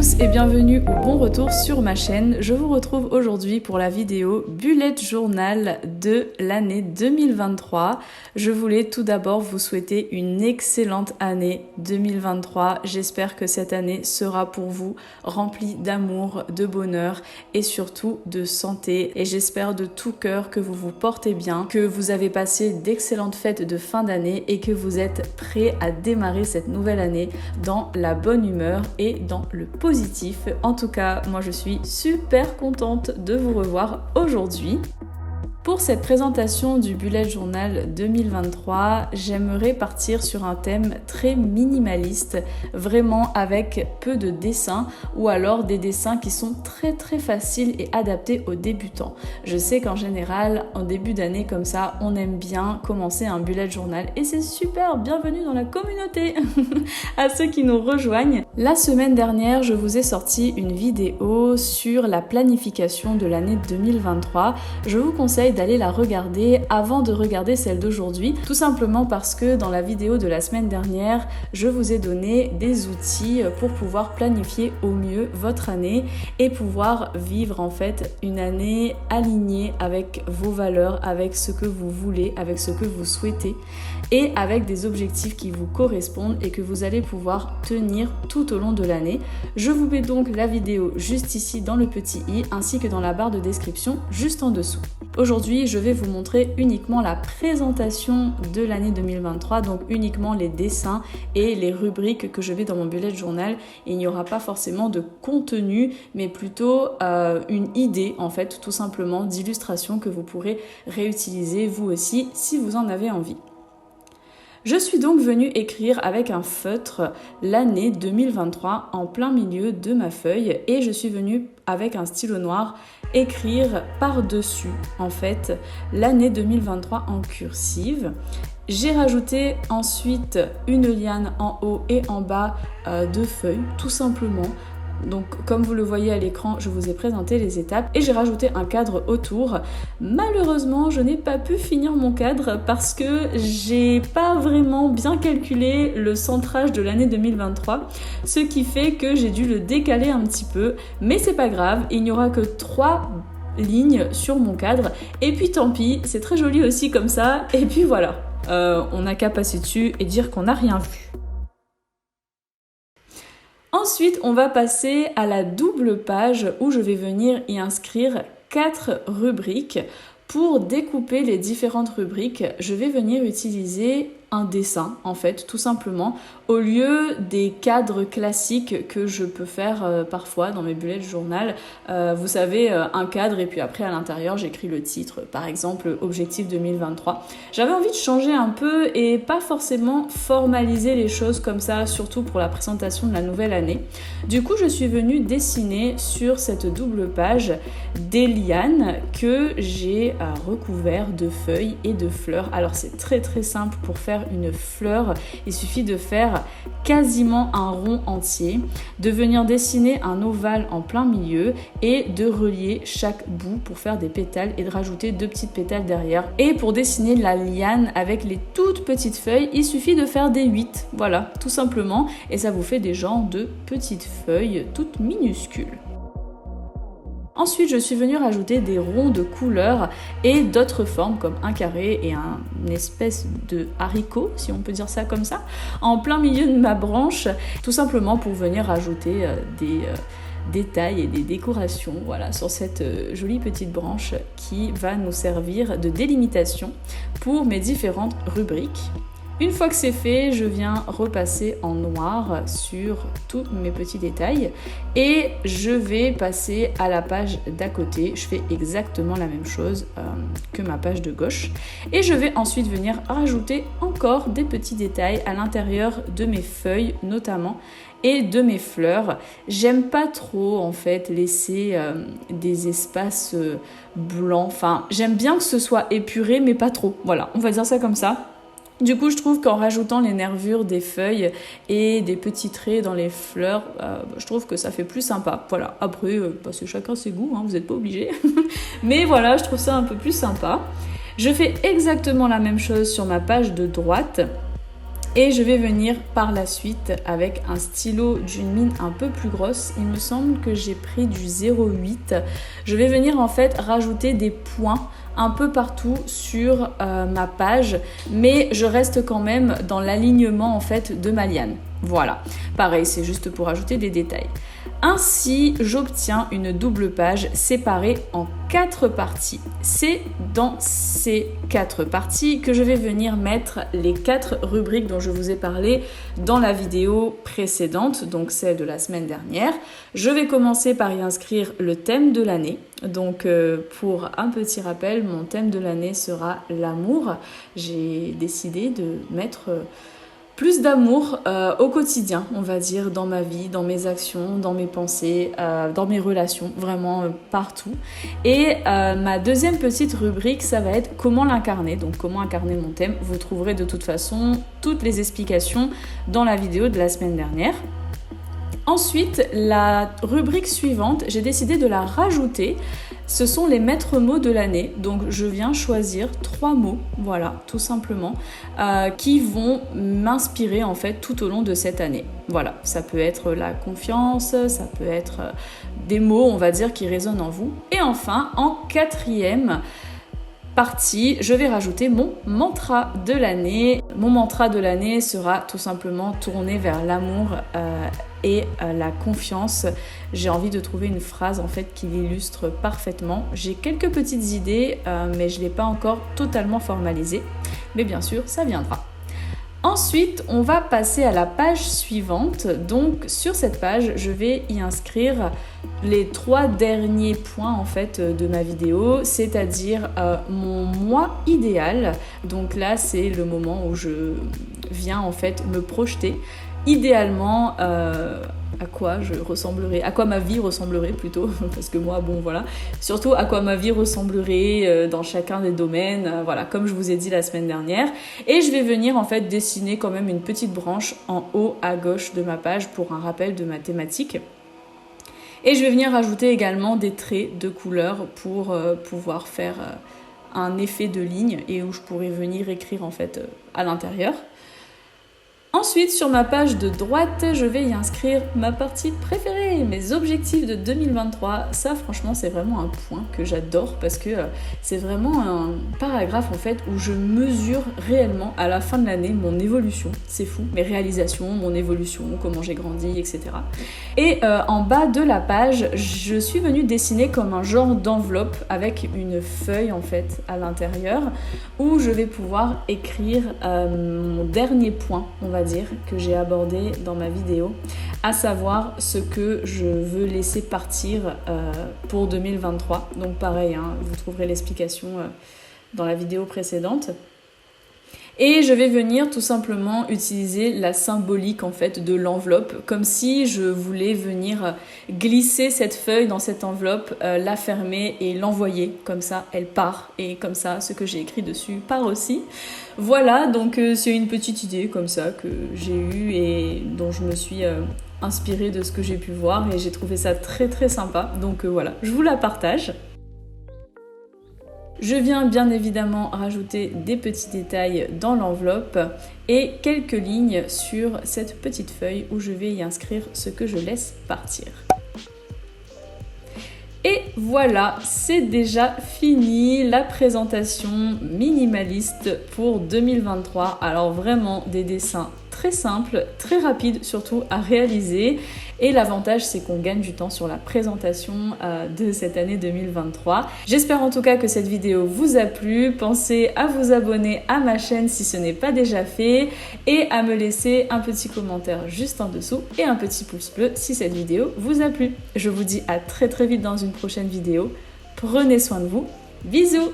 tous et bienvenue au bon retour sur ma chaîne. Je vous retrouve aujourd'hui pour la vidéo Bullet Journal de l'année 2023. Je voulais tout d'abord vous souhaiter une excellente année 2023. J'espère que cette année sera pour vous remplie d'amour, de bonheur et surtout de santé. Et j'espère de tout cœur que vous vous portez bien, que vous avez passé d'excellentes fêtes de fin d'année et que vous êtes prêts à démarrer cette nouvelle année dans la bonne humeur et dans le positif. En tout cas, moi je suis super contente de vous revoir aujourd'hui. Pour cette présentation du Bullet Journal 2023, j'aimerais partir sur un thème très minimaliste, vraiment avec peu de dessins ou alors des dessins qui sont très faciles et adaptés aux débutants. Je sais qu'en général, en début d'année comme ça, on aime bien commencer un Bullet Journal et c'est super, bienvenue dans la communauté à ceux qui nous rejoignent. La semaine dernière, je vous ai sorti une vidéo sur la planification de l'année 2023. Je vous conseille d'aller la regarder avant de regarder celle d'aujourd'hui, tout simplement parce que dans la vidéo de la semaine dernière, je vous ai donné des outils pour pouvoir planifier au mieux votre année et pouvoir vivre en fait une année alignée avec vos valeurs, avec ce que vous voulez, avec ce que vous souhaitez et avec des objectifs qui vous correspondent et que vous allez pouvoir tenir tout au long de l'année. Je vous mets donc la vidéo juste ici dans le petit i ainsi que dans la barre de description juste en dessous. Aujourd'hui, je vais vous montrer uniquement la présentation de l'année 2023, donc uniquement les dessins et les rubriques que je vais dans mon bullet journal. Il n'y aura pas forcément de contenu, mais plutôt une idée, en fait, tout simplement, d'illustration que vous pourrez réutiliser vous aussi si vous en avez envie. Je suis donc venue écrire avec un feutre l'année 2023 en plein milieu de ma feuille et je suis venue avec un stylo noir écrire par-dessus en fait l'année 2023 en cursive. J'ai rajouté ensuite une liane en haut et en bas de feuilles tout simplement. Donc comme vous le voyez à l'écran, je vous ai présenté les étapes et j'ai rajouté un cadre autour. Malheureusement, je n'ai pas pu finir mon cadre parce que j'ai pas vraiment bien calculé le centrage de l'année 2023, ce qui fait que j'ai dû le décaler un petit peu, mais c'est pas grave, il n'y aura que 3 lignes sur mon cadre et puis tant pis, c'est très joli aussi comme ça et puis voilà, on n'a qu'à passer dessus et dire qu'on n'a rien vu. Ensuite, on va passer à la double page où je vais venir y inscrire 4 rubriques. Pour découper les différentes rubriques, je vais venir utiliser un dessin, en fait, tout simplement, au lieu des cadres classiques que je peux faire parfois dans mes bullet journal. Vous savez, un cadre et puis après à l'intérieur, j'écris le titre, par exemple, Objectif 2023. J'avais envie de changer un peu et pas forcément formaliser les choses comme ça, surtout pour la présentation de la nouvelle année. Du coup, je suis venue dessiner sur cette double page des lianes que j'ai recouvert de feuilles et de fleurs. Alors, c'est très simple pour faire une fleur, il suffit de faire quasiment un rond entier, de venir dessiner un ovale en plein milieu et de relier chaque bout pour faire des pétales et de rajouter 2 petites pétales derrière. Et pour dessiner la liane avec les toutes petites feuilles, il suffit de faire des 8, voilà, tout simplement, et ça vous fait des genres de petites feuilles toutes minuscules. Ensuite, je suis venue rajouter des ronds de couleurs et d'autres formes comme un carré et une espèce de haricot, si on peut dire ça comme ça, en plein milieu de ma branche, tout simplement pour venir rajouter des détails et des décorations, voilà, sur cette jolie petite branche qui va nous servir de délimitation pour mes différentes rubriques. Une fois que c'est fait, je viens repasser en noir sur tous mes petits détails et je vais passer à la page d'à côté. Je fais exactement la même chose que ma page de gauche et je vais ensuite venir rajouter encore des petits détails à l'intérieur de mes feuilles notamment et de mes fleurs. J'aime pas trop en fait laisser des espaces blancs, enfin j'aime bien que ce soit épuré mais pas trop, voilà, on va dire ça comme ça. Du coup, je trouve qu'en rajoutant les nervures des feuilles et des petits traits dans les fleurs, je trouve que ça fait plus sympa. Voilà, après, c'est chacun ses goûts, hein, vous n'êtes pas obligés. Mais voilà, je trouve ça un peu plus sympa. Je fais exactement la même chose sur ma page de droite. Et je vais venir par la suite avec un stylo d'une mine un peu plus grosse. Il me semble que j'ai pris du 0,8. Je vais venir en fait rajouter des points un peu partout sur ma page, mais je reste quand même dans l'alignement en fait de ma liane. Voilà, pareil, c'est juste pour ajouter des détails. Ainsi, j'obtiens une double page séparée en 4 parties. C'est dans ces 4 parties que je vais venir mettre les 4 rubriques dont je vous ai parlé dans la vidéo précédente, donc celle de la semaine dernière. Je vais commencer par y inscrire le thème de l'année. Donc pour un petit rappel, mon thème de l'année sera l'amour. J'ai décidé de mettre plus d'amour au quotidien, on va dire, dans ma vie, dans mes actions, dans mes pensées, dans mes relations, vraiment partout. Et ma deuxième petite rubrique, ça va être comment l'incarner. Donc comment incarner mon thème. Vous trouverez de toute façon toutes les explications dans la vidéo de la semaine dernière. Ensuite, la rubrique suivante, j'ai décidé de la rajouter. Ce sont les maîtres mots de l'année. Donc, je viens choisir 3 mots, voilà, tout simplement, qui vont m'inspirer en fait tout au long de cette année. Voilà, ça peut être la confiance, ça peut être des mots, on va dire, qui résonnent en vous. Et enfin, en 4e partie, je vais rajouter mon mantra de l'année. Mon mantra de l'année sera tout simplement tourné vers l'amour et la confiance. J'ai envie de trouver une phrase en fait qui l'illustre parfaitement. J'ai quelques petites idées, mais je ne l'ai pas encore totalement formalisée. Mais bien sûr, ça viendra. Ensuite, on va passer à la page suivante. Donc, sur cette page, je vais y inscrire les 3 derniers points en fait de ma vidéo, c'est-à-dire mon mois idéal. Donc là, c'est le moment où je viens en fait me projeter. Idéalement, à quoi je ressemblerais, à quoi ma vie ressemblerait plutôt, parce que moi, bon voilà, surtout à quoi ma vie ressemblerait dans chacun des domaines, voilà, comme je vous ai dit la semaine dernière. Et je vais venir en fait dessiner quand même une petite branche en haut à gauche de ma page pour un rappel de ma thématique. Et je vais venir ajouter également des traits de couleur pour pouvoir faire un effet de ligne et où je pourrais venir écrire en fait à l'intérieur. Ensuite, sur ma page de droite, je vais y inscrire ma partie préférée, mes objectifs de 2023. Ça, franchement, c'est vraiment un point que j'adore parce que c'est vraiment un paragraphe en fait où je mesure réellement à la fin de l'année mon évolution. C'est fou, mes réalisations, mon évolution, comment j'ai grandi, etc. Et en bas de la page, je suis venue dessiner comme un genre d'enveloppe avec une feuille en fait à l'intérieur où je vais pouvoir écrire mon dernier point, on va dire, que j'ai abordé dans ma vidéo, à savoir ce que je veux laisser partir pour 2023. Donc pareil, hein, vous trouverez l'explication dans la vidéo précédente. Et je vais venir tout simplement utiliser la symbolique en fait de l'enveloppe, comme si je voulais venir glisser cette feuille dans cette enveloppe, la fermer et l'envoyer. Comme ça, elle part et comme ça, ce que j'ai écrit dessus part aussi. Voilà, donc c'est une petite idée comme ça que j'ai eue et dont je me suis inspirée de ce que j'ai pu voir et j'ai trouvé ça très très sympa. Donc voilà, je vous la partage. Je viens bien évidemment rajouter des petits détails dans l'enveloppe et quelques lignes sur cette petite feuille où je vais y inscrire ce que je laisse partir. Et voilà, c'est déjà fini la présentation minimaliste pour 2023. Alors vraiment des dessins très simples, très rapides surtout à réaliser. Et l'avantage, c'est qu'on gagne du temps sur la présentation de cette année 2023. J'espère en tout cas que cette vidéo vous a plu. Pensez à vous abonner à ma chaîne si ce n'est pas déjà fait et à me laisser un petit commentaire juste en dessous et un petit pouce bleu si cette vidéo vous a plu. Je vous dis à très très vite dans une prochaine vidéo. Prenez soin de vous. Bisous!